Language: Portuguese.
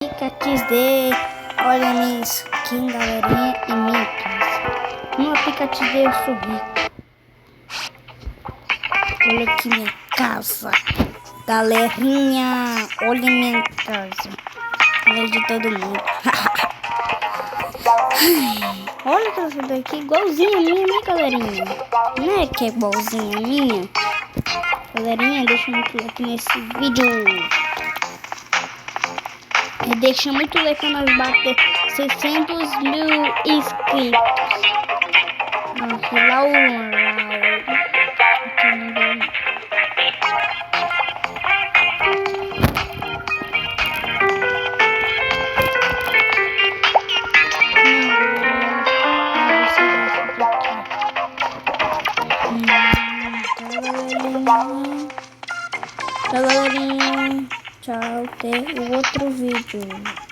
XD, olha minha skin, galerinha, e minha casa. No aplicativo eu sou rico. Olha aqui minha casa, galerinha, olha minha casa. Olha de todo mundo. Olha essa daqui, igualzinha a minha, né, galerinha? Não é que é igualzinha a minha? Galerinha, deixa muito like nesse vídeo. E deixa muito like pra nós bater 600 mil inscritos. Aqui, lá o Tchau, galerinha. Tchau, até o outro vídeo.